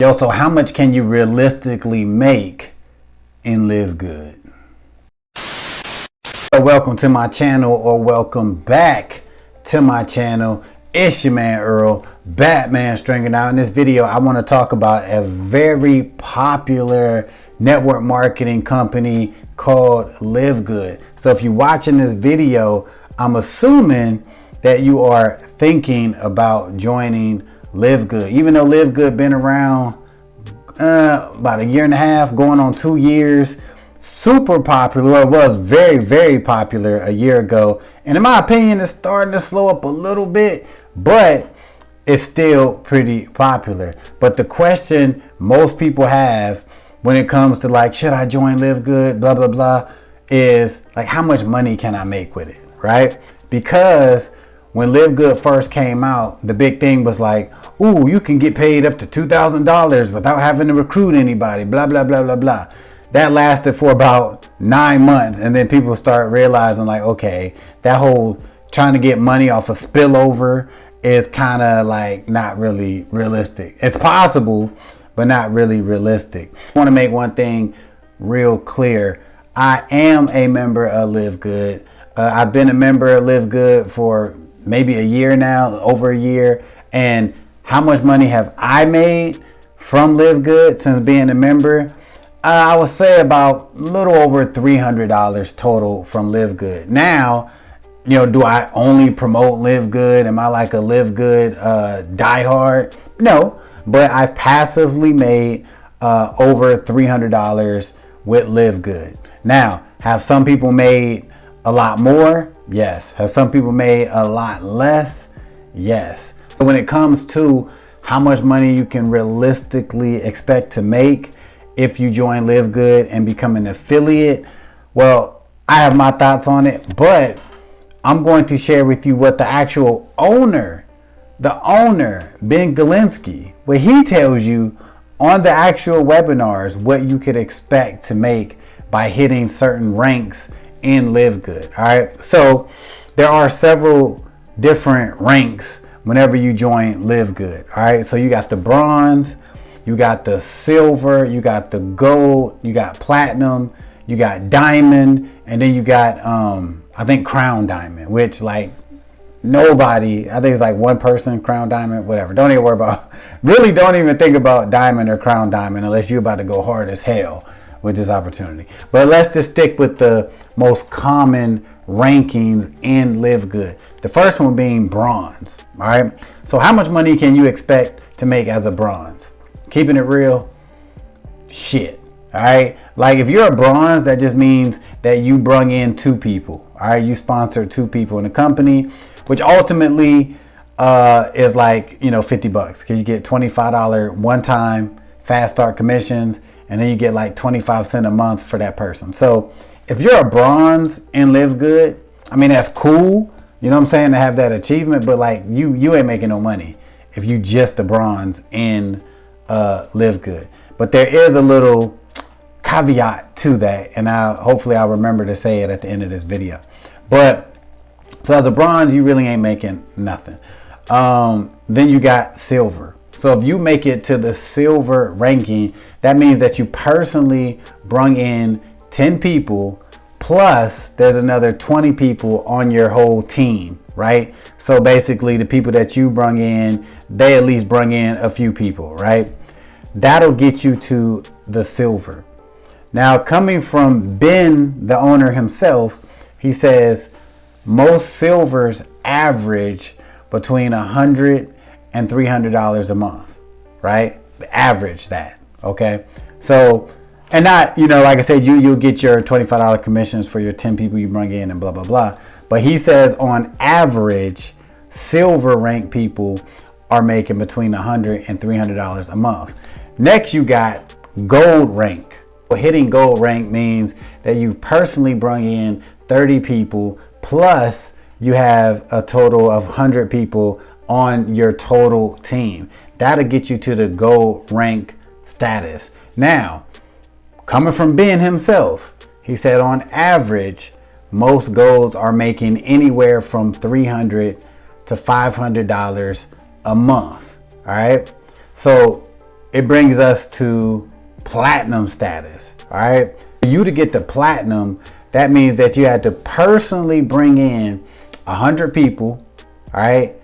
Yo, so how much can you realistically make in Live Good? So welcome to my channel, or welcome back to my channel. It's your man Earl, Batman Stringer. Now in this video, I want to talk about a very popular network marketing company called Live Good. So if you're watching this video, I'm assuming that you are thinking about joining Live Good. Even though Live Good been around about a year and a half, going on 2 years, super popular. Well, it was very, very popular a year ago. And in my opinion, it's starting to slow up a little bit, but it's still pretty popular. But the question most people have when it comes to like, should I join Live Good, blah, blah, blah, is like, how much money can I make with it, right? Because when Live Good first came out, the big thing was like, ooh, you can get paid up to $2,000 without having to recruit anybody, blah, blah, blah, blah, blah. That lasted for about 9 months. And then people start realizing like, okay, that whole trying to get money off of spillover is kind of like not really realistic. It's possible, but not really realistic. I want to make one thing real clear. I am a member of Live Good. I've been a member of Live Good for maybe a year now, over a year. And how much money have I made from Live Good since being a member? I would say about a little over $300 total from Live Good. Now, you know, do I only promote Live Good? Am I like a Live Good diehard? No, but I've passively made over $300 with Live Good. Now, have some people made a lot more? Yes. Have some people made a lot less? Yes. So when it comes to how much money you can realistically expect to make if you join Live Good and become an affiliate, well, I have my thoughts on it, but I'm going to share with you what the actual owner, Ben Galinsky, what he tells you on the actual webinars, what you could expect to make by hitting certain ranks in Live Good. All right. So there are several different ranks whenever you join Live Good. All right. So you got the bronze, you got the silver, you got the gold, you got platinum, you got diamond, and then you got I think crown diamond, which like nobody, I think it's like one person, crown diamond, whatever. Don't even worry about, really don't even think about diamond or crown diamond unless you're about to go hard as hell with this opportunity. But let's just stick with the most common rankings in Live Good. The first one being bronze. All right. So how much money can you expect to make as a bronze? Keeping it real, shit. All right. Like if you're a bronze, that just means that you brung in 2 people. All right. You sponsored 2 people in the company, which ultimately is like, you know, $50 because you get $25 one-time fast start commissions. And then you get like 25 cents a month for that person. So if you're a bronze in Live Good, I mean, that's cool. You know what I'm saying? To have that achievement, but like you ain't making no money if you just a bronze in Live Good. But there is a little caveat to that. And hopefully I'll remember to say it at the end of this video. But so as a bronze, you really ain't making nothing. Then you got silver. So if you make it to the silver ranking, that means that you personally brung in 10 people, plus there's another 20 people on your whole team, right? So basically the people that you brung in, they at least brung in a few people, right? That'll get you to the silver. Now, coming from Ben, the owner himself, he says most silvers average between $100 and $300 a month, right? Average that, okay? So, and not, you know, like I said, you'll get your $25 commissions for your 10 people you bring in and blah, blah, blah. But he says on average, silver rank people are making between $100 and $300 a month. Next, you got gold rank. Well, hitting gold rank means that you've personally brought in 30 people, plus you have a total of 100 people on your total team. That'll get you to the gold rank status. Now, coming from Ben himself, he said on average, most golds are making anywhere from $300 to $500 a month. All right. So it brings us to platinum status. All right. For you to get to platinum, that means that you had to personally bring in 100 people. All right.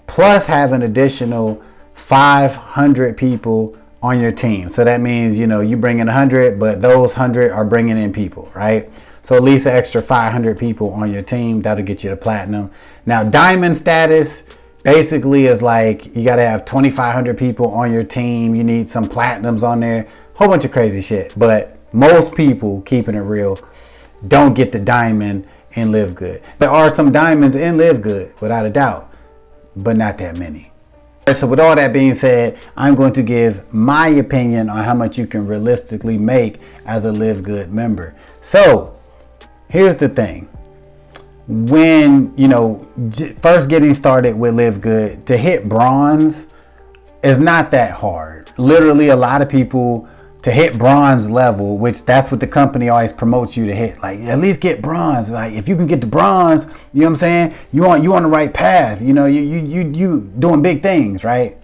Plus have an additional 500 people on your team. So that means, you know, you bring in 100, but those 100 are bringing in people, right? So at least an extra 500 people on your team. That'll get you to platinum. Now, diamond status basically is like you got to have 2,500 people on your team. You need some platinums on there, whole bunch of crazy shit. But most people, keeping it real, don't get the diamond in Live Good. There are some diamonds in Live Good, without a doubt, but not that many. So with all that being said, I'm going to give my opinion on how much you can realistically make as a Live Good member. So here's the thing. When, you know, first getting started with Live Good, to hit bronze is not that hard. Literally, a lot of people, to hit bronze level, which that's what the company always promotes you to hit, like at least get bronze. Like if you can get to bronze, you know what I'm saying? You on the right path. You know, you doing big things, right?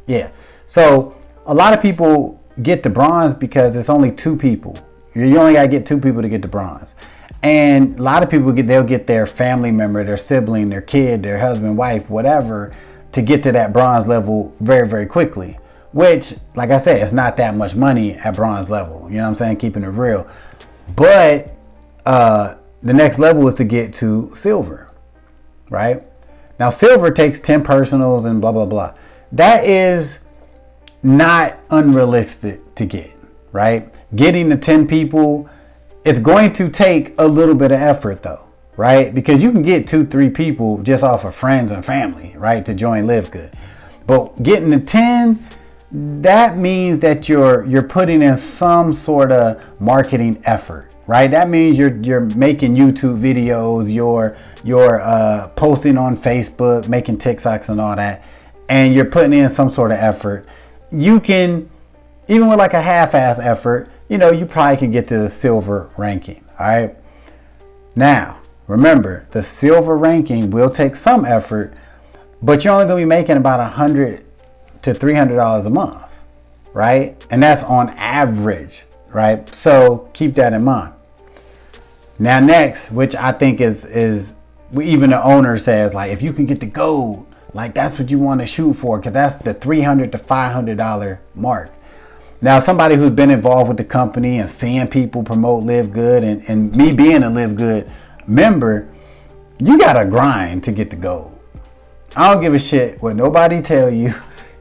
Yeah. So a lot of people get to bronze because it's only 2 people. You only gotta get 2 people to get to bronze. And a lot of people they'll get their family member, their sibling, their kid, their husband, wife, whatever, to get to that bronze level very, very quickly. Which, like I said, it's not that much money at bronze level. You know what I'm saying? Keeping it real. But the next level is to get to silver, right? Now, silver takes 10 personals and blah, blah, blah. That is not unrealistic to get, right? Getting to 10 people, it's going to take a little bit of effort though, right? Because you can get 2-3 people just off of friends and family, right? To join Live Good. But getting to 10, that means that you're putting in some sort of marketing effort, right? That means you're making YouTube videos, you're posting on Facebook, making TikToks and all that, and you're putting in some sort of effort. You can, even with like a half-ass effort, you know, you probably can get to the silver ranking. All right. Now, remember, the silver ranking will take some effort, but you're only going to be making about $100 to $300 a month, right? And that's on average, right? So keep that in mind. Now next, which I think is even the owner says, like, if you can get the gold, like that's what you want to shoot for, because that's the $300 to $500 mark. Now, somebody who's been involved with the company and seeing people promote Live Good, and me being a Live Good member, you gotta grind to get the gold. I don't give a shit what nobody tell you.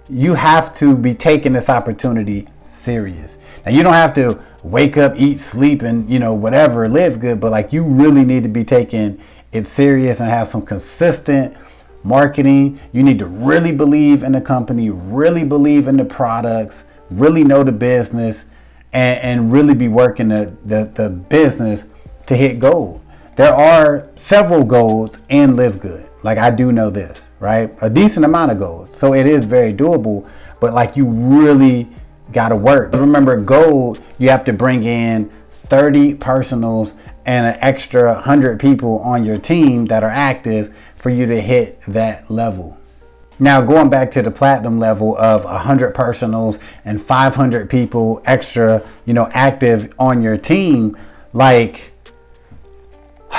You have to be taking this opportunity serious. Now, you don't have to wake up, eat, sleep, and, you know, whatever, Live Good, but like you really need to be taking it serious and have some consistent marketing. You need to really believe in the company, really believe in the products, really know the business, and really be working the business to hit gold. There are several golds in Live Good. Like, I do know this, right? A decent amount of golds. So it is very doable, but like you really got to work. Remember, gold, you have to bring in 30 personals and an extra 100 people on your team that are active for you to hit that level. Now, going back to the platinum level of 100 personals and 500 people extra, you know, active on your team, like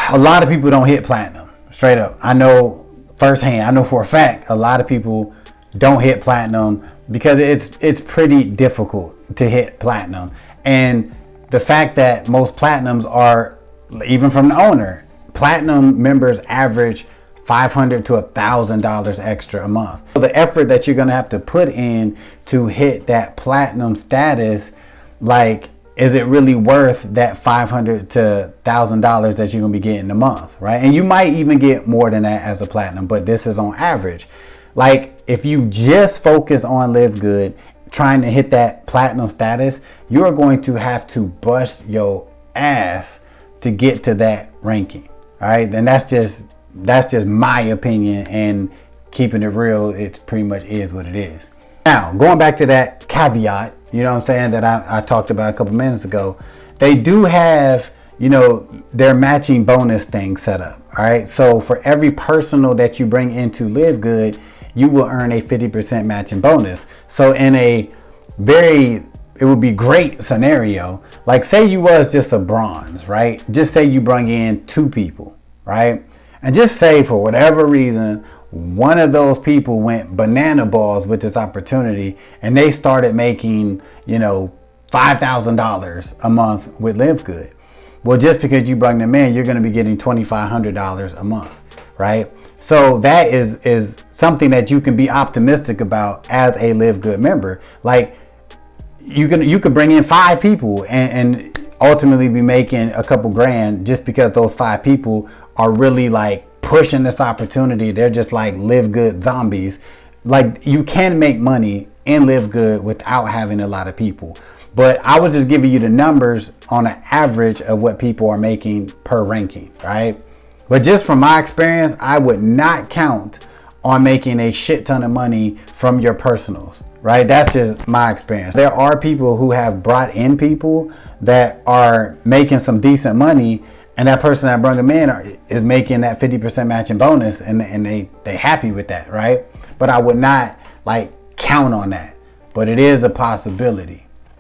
a lot of people don't hit platinum, straight up. I know firsthand, I know for a fact, a lot of people don't hit platinum because it's pretty difficult to hit platinum. And the fact that most platinums are, even from the owner, platinum members average $500 to $1,000 extra a month. So the effort that you're gonna have to put in to hit that platinum status, like, is it really worth that $500 to $1,000 that you're gonna be getting a month, right? And you might even get more than that as a platinum, but this is on average. Like, if you just focus on Live Good, trying to hit that platinum status, you are going to have to bust your ass to get to that ranking. All right, and that's just my opinion, and keeping it real, it pretty much is what it is. Now, going back to that caveat, you know what I'm saying, that I talked about a couple minutes ago, they do have, you know, their matching bonus thing set up. All right, so for every personal that you bring into Live Good, you will earn a 50% matching bonus. So in a it would be great scenario. Like say you was just a bronze, right? Just say you brung in 2 people, right? And just say for whatever reason, one of those people went banana balls with this opportunity and they started making, you know, $5,000 a month with LiveGood. Well, just because you bring them in, you're going to be getting $2,500 a month, right? So that is something that you can be optimistic about as a LiveGood member. Like you could bring in 5 people and ultimately be making a couple grand just because those 5 people are really like pushing this opportunity. They're just like LiveGood zombies. Like you can make money in LiveGood without having a lot of people. But I was just giving you the numbers on an average of what people are making per ranking, right? But just from my experience, I would not count on making a shit ton of money from your personals, right? That's just my experience. There are people who have brought in people that are making some decent money, and that person that brought them in is making that 50% matching bonus, and they happy with that, right? But I would not like count on that, but it is a possibility.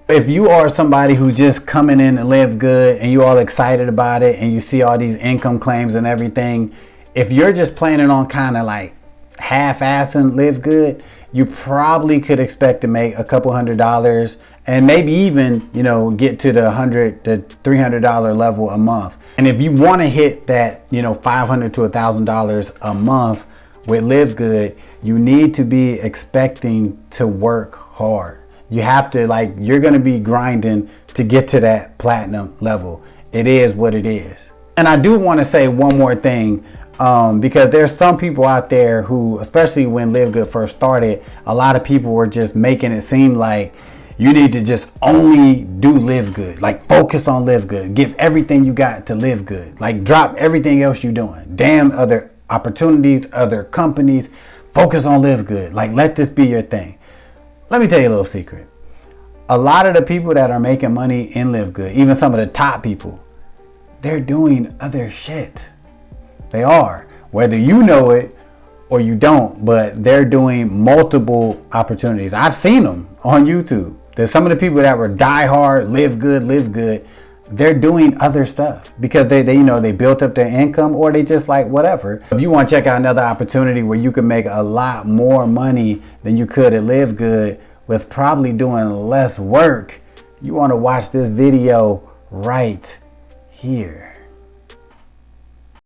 If you are somebody who's just coming in to LiveGood and you all excited about it and you see all these income claims and everything, if you're just planning on kind of like half-assing LiveGood, you probably could expect to make a couple $100 and maybe even, you know, get to the $100 to $300 level a month. And if you want to hit that, you know, $500 to $1,000 a month with LiveGood, you need to be expecting to work hard. You have to, like, you're going to be grinding to get to that platinum level. It is what it is. And I do want to say one more thing, because there's some people out there who, especially when LiveGood first started, a lot of people were just making it seem like you need to just only do LiveGood, like focus on LiveGood, give everything you got to LiveGood, like drop everything else you're doing. Damn other opportunities, other companies, focus on LiveGood. Like, let this be your thing. Let me tell you a little secret. A lot of the people that are making money in LiveGood, even some of the top people, they're doing other shit. They are, whether you know it or you don't, but they're doing multiple opportunities. I've seen them on YouTube. There's some of the people that were diehard, LiveGood, they're doing other stuff because they you know, they built up their income, or they just like whatever. If you want to check out another opportunity where you can make a lot more money than you could at LiveGood with probably doing less work, you want to watch this video right here.